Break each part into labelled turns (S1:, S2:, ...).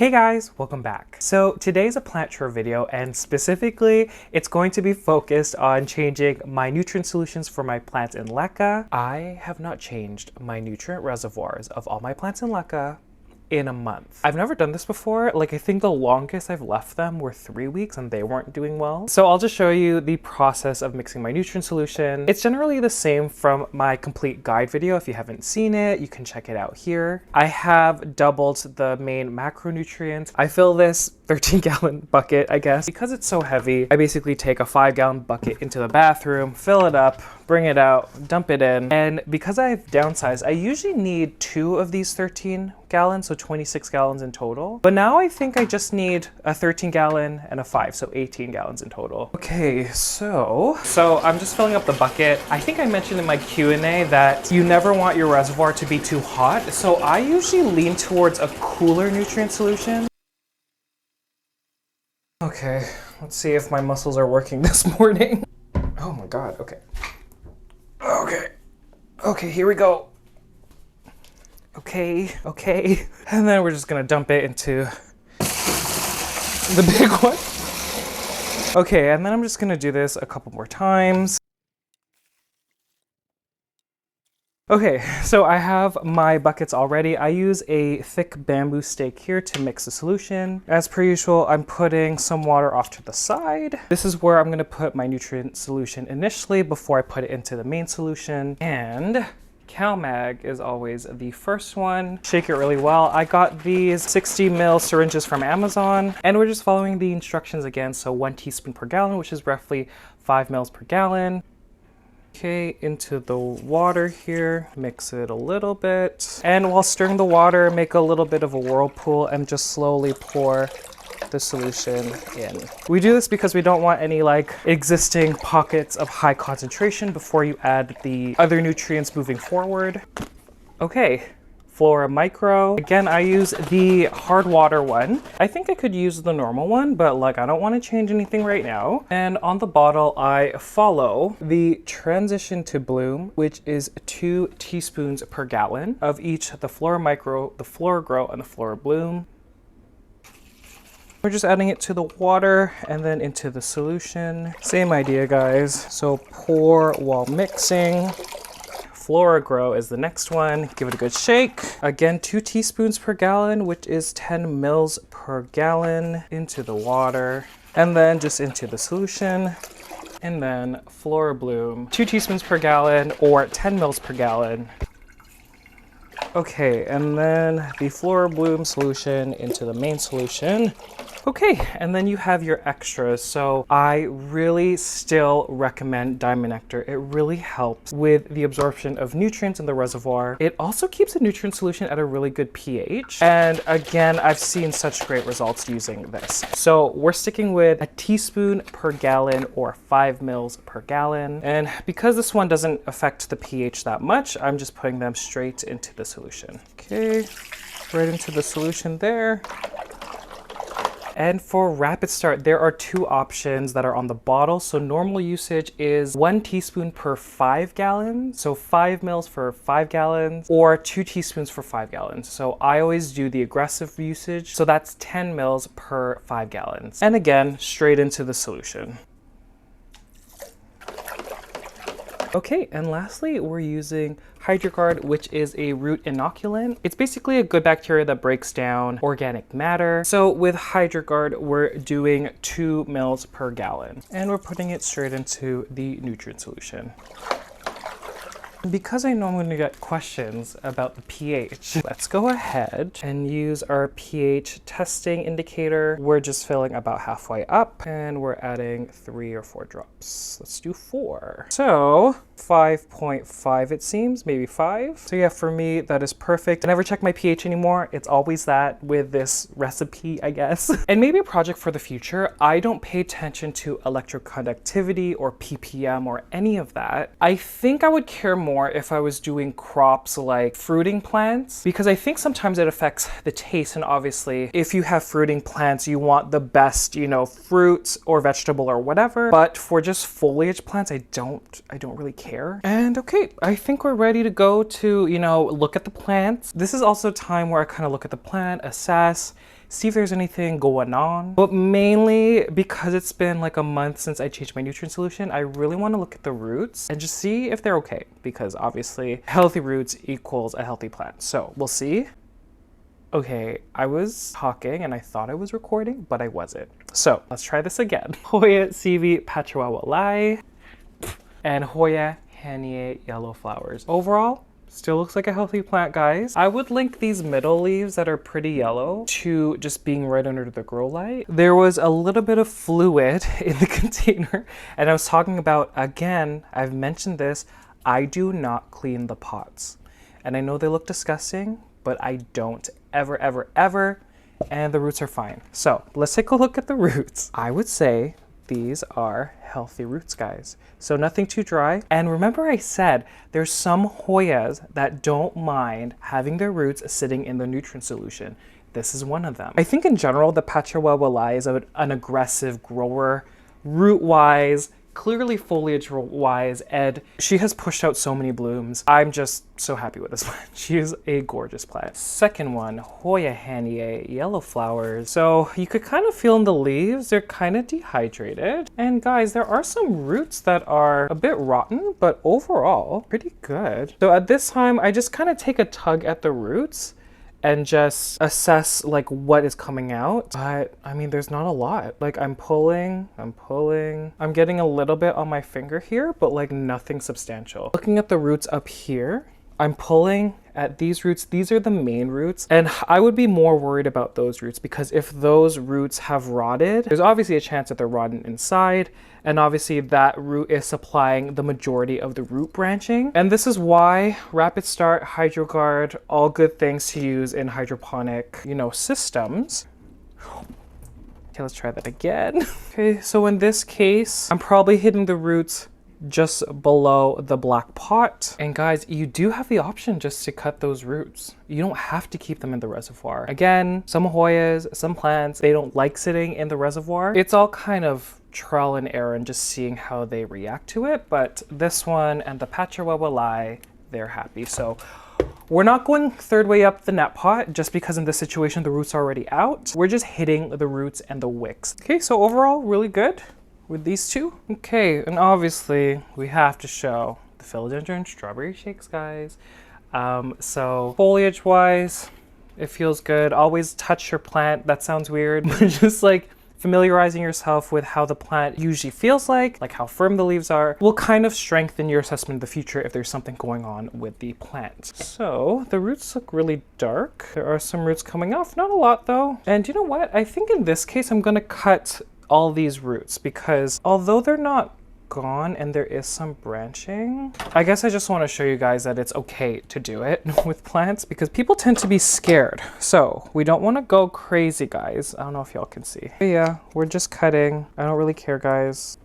S1: Hey guys, welcome back. So today's a plant chore video, and specifically it's going to be focused on changing my nutrient solutions for my plants in LECA. I have not changed my nutrient reservoirs of all my plants in LECA in a month. I've never done this before. Like, I think the longest I've left them were 3 weeks and they weren't doing well. So I'll just show you the process of mixing my nutrient solution. It's generally the same from my complete guide video. If you haven't seen it, you can check it out here. I have doubled the main macronutrients. I fill this 13-gallon bucket, I guess. Because it's so heavy, I basically take a 5-gallon bucket into the bathroom, fill it up, bring it out, dump it in. And because I've downsized, I usually need 2 of these 13 gallons, so 26 gallons in total. But now I think I just need a 13-gallon and a 5, so 18 gallons in total. Okay, so I'm just filling up the bucket. I think I mentioned in my Q&A that you never want your reservoir to be too hot. So I usually lean towards a cooler nutrient solution. Okay, let's see if my muscles are working this morning. Oh my God, okay. Okay, here we go. Okay. And then we're just gonna dump it into the big one. Okay, and then I'm just gonna do this a couple more times. Okay, so I have my buckets already. I use a thick bamboo stake here to mix the solution. As per usual, I'm putting some water off to the side. This is where I'm gonna put my nutrient solution initially before I put it into the main solution. And CaliMagic is always the first one. Shake it really well. I got these 60 ml syringes from Amazon, and we're just following the instructions again. So 1 teaspoon per gallon, which is roughly 5 ml per gallon. Okay, into the water here, mix it a little bit. And while stirring the water, make a little bit of a whirlpool and just slowly pour the solution in. We do this because we don't want any like existing pockets of high concentration before you add the other nutrients moving forward. Okay. FloraMicro. Again, I use the HardWater one. I think I could use the normal one, but like I don't want to change anything right now. And on the bottle, I follow the transition to bloom, which is 2 teaspoons per gallon of each the FloraMicro, the FloraGro, and the FloraBloom. We're just adding it to the water and then into the solution. Same idea, guys. So pour while mixing. FloraGro is the next one. Give it a good shake. Again, 2 teaspoons per gallon, which is 10 mils per gallon into the water. And then just into the solution. And then FloraBloom, 2 teaspoons per gallon or 10 mils per gallon. Okay, and then the FloraBloom solution into the main solution. Okay, and then you have your extras. So I really still recommend Diamond Nectar. It really helps with the absorption of nutrients in the reservoir. It also keeps the nutrient solution at a really good pH. And again, I've seen such great results using this. So we're sticking with a teaspoon per gallon or 5 mils per gallon. And because this one doesn't affect the pH that much, I'm just putting them straight into the solution. Okay, right into the solution there. And for RapidStart, there are 2 options that are on the bottle. So normal usage is 1 teaspoon per 5 gallons. So 5 mils for 5 gallons or 2 teaspoons for 5 gallons. So I always do the aggressive usage. So that's 10 mils per 5 gallons. And again, straight into the solution. Okay, and lastly, we're using Hydroguard, which is a root inoculant. It's basically a good bacteria that breaks down organic matter. So with Hydroguard, we're doing 2 mils per gallon, and we're putting it straight into the nutrient solution. Because I know I'm going to get questions about the pH, let's go ahead and use our pH testing indicator. We're just filling about halfway up and we're adding 3 or 4 drops. Let's do 4. So 5.5 it seems, maybe 5. So yeah, for me, that is perfect. I never check my pH anymore. It's always that with this recipe, I guess. And maybe a project for the future, I don't pay attention to electroconductivity or ppm or any of that. I think I would care more if I was doing crops like fruiting plants, because I think sometimes it affects the taste. And obviously, if you have fruiting plants, you want the best, you know, fruits or vegetable or whatever. But for just foliage plants, I don't really care. And okay, I think we're ready to go to, you know, look at the plants. This is also a time where I kind of look at the plant, assess, see if there's anything going on. But mainly because it's been like a month since I changed my nutrient solution, I really want to look at the roots and just see if they're okay, because obviously healthy roots equals a healthy plant. So we'll see. Okay, I was talking and I thought I was recording, but I wasn't. So let's try this again. Hoya CV Pachihuahua Lai and Hoya Hanie Yellow Flowers. Overall, still looks like a healthy plant, guys. I would link these middle leaves that are pretty yellow to just being right under the grow light. There was a little bit of fluid in the container, and I was talking about, again, I've mentioned this, I do not clean the pots. And I know they look disgusting, but I don't ever, ever, ever, and the roots are fine. So let's take a look at the roots. I would say these are healthy roots, guys. So nothing too dry. And remember I said there's some Hoyas that don't mind having their roots sitting in the nutrient solution. This is one of them. I think in general, the Pachihuahua Lai is an aggressive grower, root-wise, clearly foliage-wise, and she has pushed out so many blooms. I'm just so happy with this plant. She is a gorgeous plant. Second one, Hoya Hanie Yellow Flowers. So you could kind of feel in the leaves, they're kind of dehydrated. And guys, there are some roots that are a bit rotten, but overall, pretty good. So at this time, I just kind of take a tug at the roots and just assess like what is coming out. But I mean, there's not a lot. Like I'm pulling. I'm getting a little bit on my finger here, but like nothing substantial. Looking at the roots up here, I'm pulling at these roots. These are the main roots, and I would be more worried about those roots because if those roots have rotted, there's obviously a chance that they're rotten inside, and obviously that root is supplying the majority of the root branching. And this is why RapidStart, Hydroguard, all good things to use in hydroponic, systems. Okay, let's try that again. Okay, so in this case, I'm probably hitting the roots just below the black pot. And guys, you do have the option just to cut those roots. You don't have to keep them in the reservoir. Again, some Hoyas, some plants, they don't like sitting in the reservoir. It's all kind of trial and error and just seeing how they react to it. But this one and the Pachihuahua Lai, they're happy. So we're not going third way up the net pot just because in this situation, the roots are already out. We're just hitting the roots and the wicks. Okay, so overall, really good with these two. Okay, and obviously we have to show the philodendron strawberry shakes, guys. So foliage wise, it feels good. Always touch your plant. That sounds weird, but just like familiarizing yourself with how the plant usually feels like how firm the leaves are, will kind of strengthen your assessment in the future if there's something going on with the plant. So the roots look really dark. There are some roots coming off, not a lot though. And you know what? I think in this case, I'm gonna cut all these roots because although they're not gone and there is some branching, I guess I just want to show you guys that it's okay to do it with plants because people tend to be scared. So we don't want to go crazy, guys. I don't know if y'all can see. But yeah, we're just cutting. I don't really care, guys.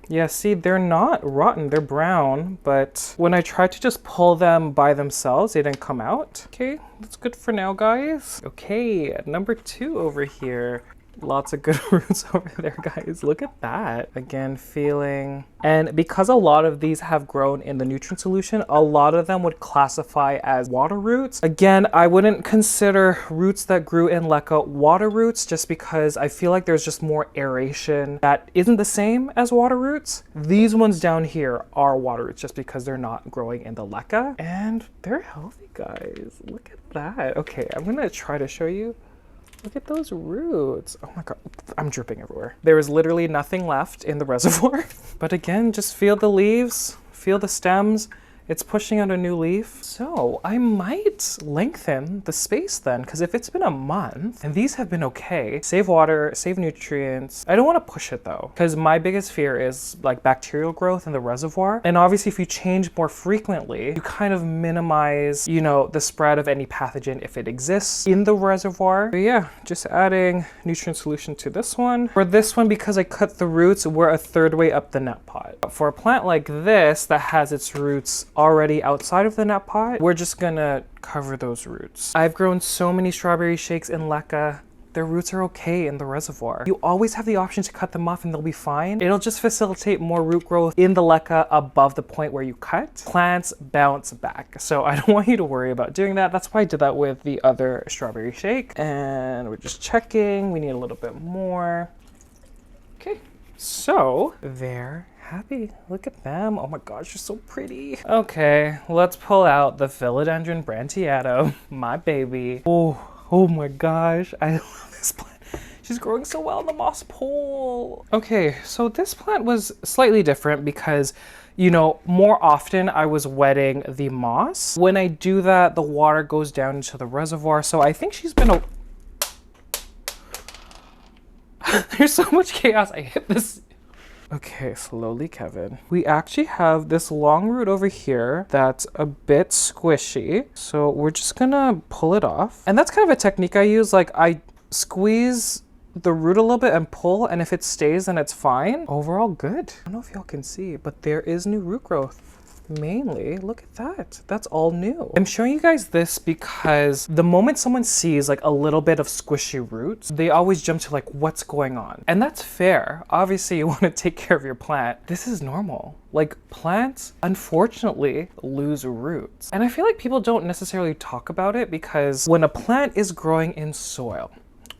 S1: Yeah, see, they're not rotten, they're brown, but when I tried to just pull them by themselves, they didn't come out. Okay, that's good for now, guys. Okay, number 2 over here. Lots of good roots over there, guys. Look at that. Again, feeling. And because a lot of these have grown in the nutrient solution, a lot of them would classify as water roots. Again, I wouldn't consider roots that grew in LECA water roots just because I feel like there's just more aeration that isn't the same as water roots. These ones down here are water roots just because they're not growing in the LECA. And they're healthy, guys. Look at that. Okay, I'm gonna try to show you. Look at those roots. Oh my God, I'm dripping everywhere. There is literally nothing left in the reservoir. But again, just feel the leaves, feel the stems. It's pushing out a new leaf. So I might lengthen the space then, because if it's been a month and these have been okay, save water, save nutrients. I don't want to push it though, because my biggest fear is like bacterial growth in the reservoir. And obviously if you change more frequently, you kind of minimize, the spread of any pathogen if it exists in the reservoir. But yeah, just adding nutrient solution to this one. For this one, because I cut the roots, we're a third way up the net pot. But for a plant like this that has its roots already outside of the net pot, we're just gonna cover those roots. I've grown so many strawberry shakes in LECA. their roots are okay in the reservoir. You always have the option to cut them off and they'll be fine. It'll just facilitate more root growth in the LECA above the point where you cut. Plants bounce back. So I don't want you to worry about doing that. That's why I did that with the other strawberry shake. And we're just checking. We need a little bit more. Okay, so they're happy. Look at them. Oh my gosh, you're so pretty. Okay, let's pull out the Philodendron Branchiatum, my baby. Oh my gosh, I love this plant. She's growing so well in the moss pole. Okay, so this plant was slightly different because, you know, more often I was wetting the moss. When I do that, the water goes down into the reservoir. So I think she's been There's so much chaos. I hit this. Okay, slowly, Kevin. We actually have this long root over here that's a bit squishy. So we're just gonna pull it off. And that's kind of a technique I use. Like, I squeeze the root a little bit and pull, and if it stays, then it's fine. Overall, good. I don't know if y'all can see, but there is new root growth. Mainly, look at that. That's all new. I'm showing you guys this because the moment someone sees like a little bit of squishy roots, they always jump to like, what's going on? And that's fair. Obviously, you want to take care of your plant. This is normal. Like, plants, unfortunately, lose roots. And I feel like people don't necessarily talk about it because when a plant is growing in soil,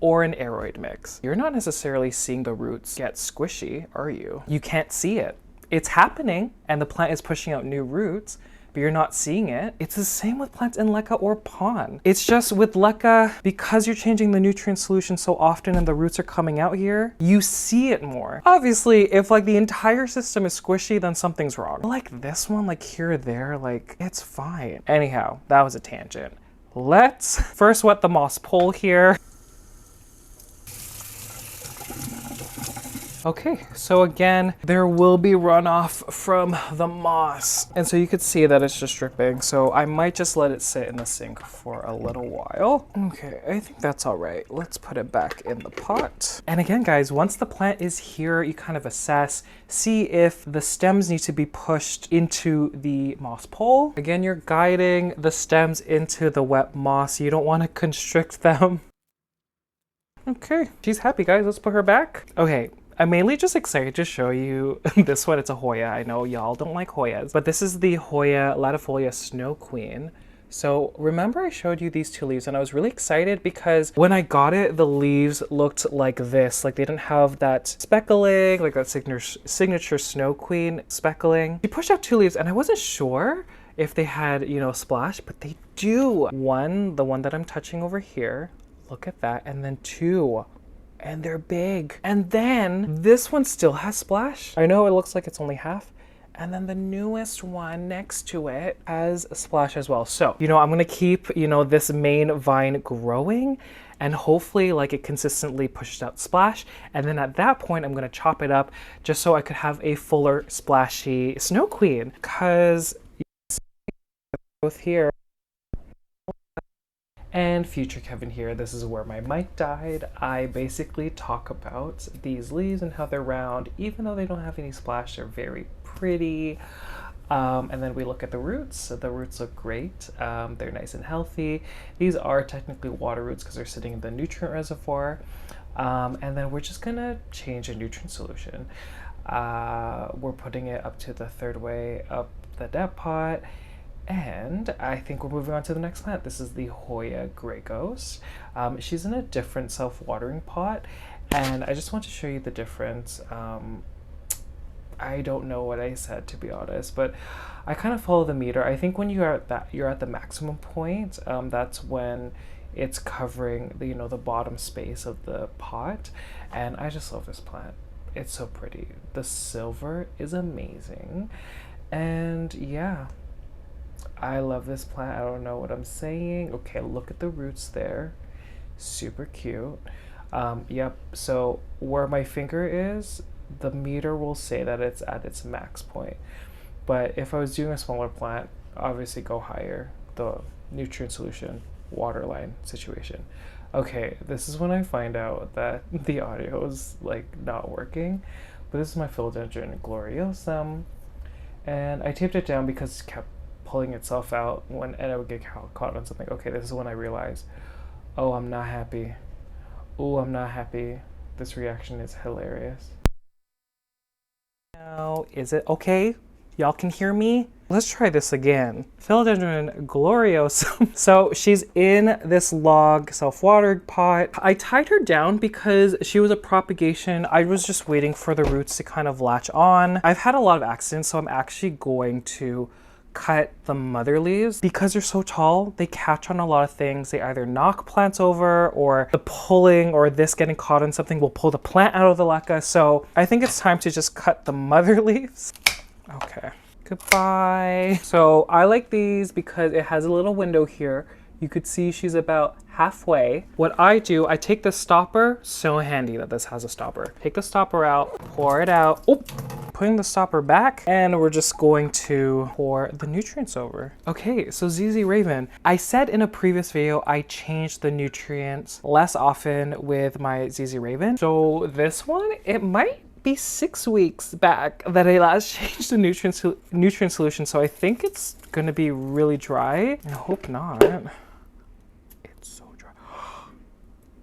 S1: or an aeroid mix, you're not necessarily seeing the roots get squishy, are you? You can't see it. It's happening and the plant is pushing out new roots, but you're not seeing it. It's the same with plants in LECA or pon. It's just with LECA, because you're changing the nutrient solution so often and the roots are coming out here, you see it more. Obviously, if like the entire system is squishy, then something's wrong. Like this one, like here or there, like it's fine. Anyhow, that was a tangent. Let's first wet the moss pole here. Okay, so again, there will be runoff from the moss. And so you could see that it's just dripping. So I might just let it sit in the sink for a little while. Okay, I think that's all right. Let's put it back in the pot. And again, guys, once the plant is here, you kind of assess, see if the stems need to be pushed into the moss pole. Again, you're guiding the stems into the wet moss. You don't want to constrict them. Okay, she's happy, guys. Let's put her back. Okay. I'm mainly just excited to show you this one. It's a Hoya. I know y'all don't like Hoyas, but this is the Hoya latifolia Snow Queen. So remember I showed you these two leaves and I was really excited because when I got it, the leaves looked like this. Like they didn't have that speckling, like that signature Snow Queen speckling. She pushed out two leaves and I wasn't sure if they had, you know, splash, but they do. One, the one that I'm touching over here, look at that. And then two, and they're big. And then this one still has splash. I know it looks like it's only half. And then the newest one next to it has a splash as well. So, you know, I'm gonna keep, you know, this main vine growing and hopefully like it consistently pushes out splash. And then at that point, I'm gonna chop it up just so I could have a fuller splashy Snow Queen. Cause both here. And future Kevin here, this is where my mic died. I basically talk about these leaves and how they're round, even though they don't have any splash, they're very pretty. And then we look at the roots. So the roots look great. They're nice and healthy. These are technically water roots because they're sitting in the nutrient reservoir. And then we're just gonna change a nutrient solution. We're putting it up to the third way up the depth pot. And I think we're moving on to the next plant. This is the Hoya Grey Ghost. She's in a different self-watering pot, and I just want to show you the difference. I don't know what I said, to be honest, but I kind of follow the meter. I think when you're at the maximum point, that's when it's covering the, you know, the bottom space of the pot, and I just love this plant. It's so pretty. The silver is amazing, and yeah. I love this plant. I don't know what I'm saying. Okay, look at the roots there. Super cute. Yep, so where my finger is, the meter will say that it's at its max point. But if I was doing a smaller plant, obviously go higher. The nutrient solution, water line situation. Okay, this is when I find out that the audio is like not working. But this is my Philodendron gloriosum. And I taped it down because it kept pulling itself out and it would get caught on something. Okay, this is when I realized, oh, I'm not happy. Oh, I'm not happy. This reaction is hilarious. Now, is it okay? Y'all can hear me? Let's try this again. Philodendron gloriosum. So she's in this log self-watering pot. I tied her down because she was a propagation. I was just waiting for the roots to kind of latch on. I've had a lot of accidents, so I'm actually going to cut the mother leaves. Because they're so tall, they catch on a lot of things. They either knock plants over, or the pulling or this getting caught on something will pull the plant out of the LECA. So I think it's time to just cut the mother leaves. Okay, goodbye. So I like these because it has a little window here. You could see she's about halfway. What I do, I take the stopper, so handy that this has a stopper. Take the stopper out, pour it out. Oh, putting the stopper back, and we're just going to pour the nutrients over. Okay, so ZZ Raven. I said in a previous video, I changed the nutrients less often with my ZZ Raven. So this one, it might be 6 weeks back that I last changed the nutrient solution. So I think it's gonna be really dry. I hope not.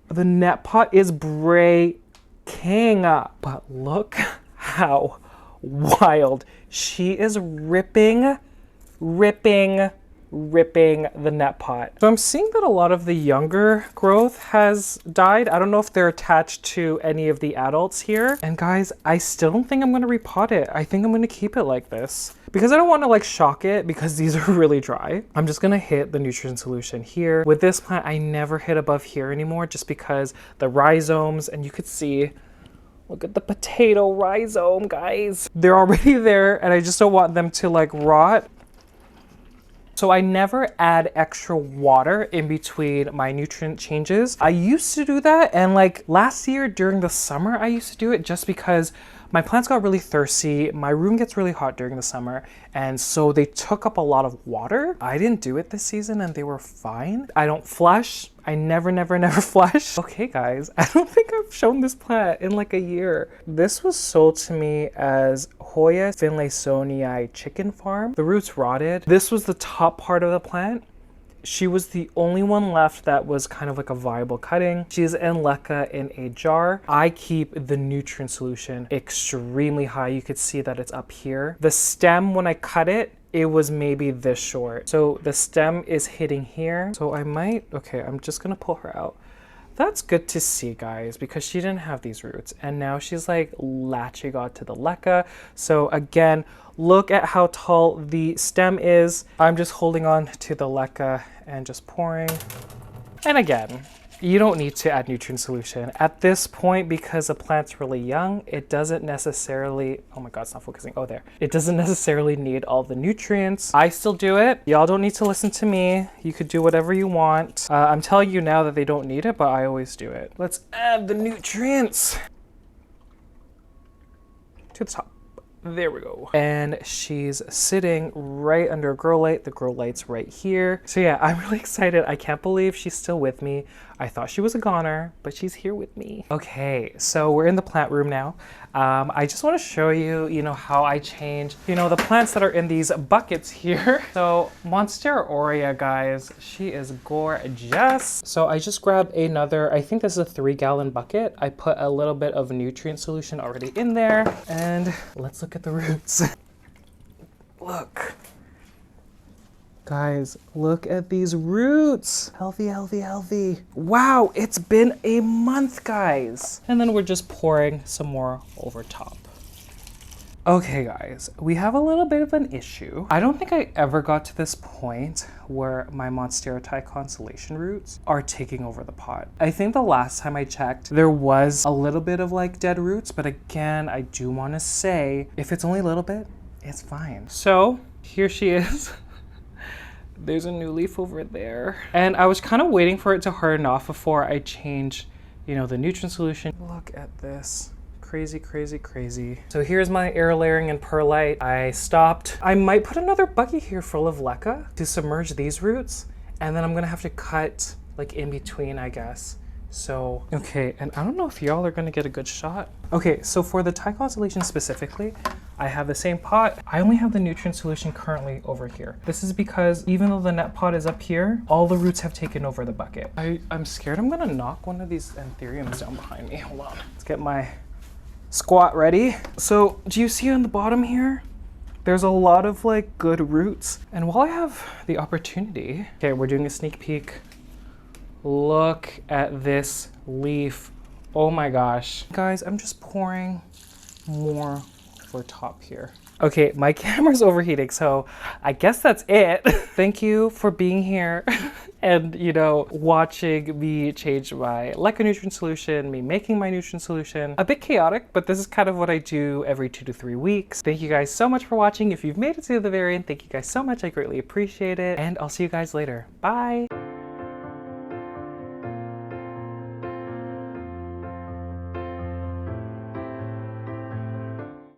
S1: The net pot is breaking, but look how wild. She is ripping the net pot. So I'm seeing that a lot of the younger growth has died. I don't know if they're attached to any of the adults here. And guys, I still don't think I'm gonna repot it. I think I'm gonna keep it like this because I don't want to like shock it because these are really dry. I'm just gonna hit the nutrient solution here. With this plant, I never hit above here anymore just because the rhizomes, and you could see, look at the potato rhizome, guys. They're already there and I just don't want them to like rot. So I never add extra water in between my nutrient changes. I used to do that, and like last year during the summer, I used to do it just because my plants got really thirsty. My room gets really hot during the summer, and so they took up a lot of water. I didn't do it this season and they were fine. I don't flush. I never flush. Okay guys, I don't think I've shown this plant in like a year. This was sold to me as Hoya finlaysonia chicken farm. The roots rotted. This was the top part of the plant. She was the only one left that was kind of like a viable cutting. She's in LECA in a jar. I keep the nutrient solution extremely high. You could see that it's up here. The stem, when I cut it, it was maybe this short. So the stem is hitting here. So I might, okay, I'm just gonna pull her out. That's good to see, guys, because she didn't have these roots. And now she's like latching on to the LECA. So again, look at how tall the stem is. I'm just holding on to the LECA and just pouring. And again, you don't need to add nutrient solution. At this point, because the plant's really young, it doesn't necessarily, oh my God, it's not focusing. Oh, there. It doesn't necessarily need all the nutrients. I still do it. Y'all don't need to listen to me. You could do whatever you want. I'm telling you now that they don't need it, but I always do it. Let's add the nutrients to the top. There we go. And she's sitting right under a grow light. The grow light's right here. So yeah, I'm really excited. I can't believe she's still with me. I thought she was a goner, but she's here with me. Okay, so we're in the plant room now. I just want to show you, how I change, the plants that are in these buckets here. So Monstera Oreo, guys, she is gorgeous. So I just grabbed another, I think this is a 3-gallon bucket. I put a little bit of nutrient solution already in there, and let's look at the roots. Look. Guys, look at these roots. Healthy, healthy, healthy. Wow, it's been a month, guys. And then we're just pouring some more over top. Okay, guys, we have a little bit of an issue. I don't think I ever got to this point where my Monstera Constellation roots are taking over the pot. I think the last time I checked, there was a little bit of like dead roots, but again, I do want to say, if it's only a little bit, it's fine. So here she is. There's a new leaf over there. And I was kind of waiting for it to harden off before I change, the nutrient solution. Look at this. Crazy, crazy, crazy. So here's my air layering and perlite. I stopped. I might put another bucket here full of LECA to submerge these roots. And then I'm gonna have to cut like in between, I guess. So, okay, and I don't know if y'all are gonna get a good shot. Okay, so for the Constellation specifically, I have the same pot. I only have the nutrient solution currently over here. This is because even though the net pot is up here, all the roots have taken over the bucket. I'm scared I'm gonna knock one of these anthuriums down behind me. Hold on. Let's get my squat ready. So do you see on the bottom here? There's a lot of like good roots. And while I have the opportunity, okay, we're doing a sneak peek. Look at this leaf. Oh my gosh. Guys, I'm just pouring more for top here. Okay, my camera's overheating, so I guess that's it. Thank you for being here and, you know, watching me change my LECA nutrient solution, me making my nutrient solution. A bit chaotic, but this is kind of what I do every 2 to 3 weeks. Thank you guys so much for watching. If you've made it to the very end, thank you guys so much. I greatly appreciate it, and I'll see you guys later. Bye.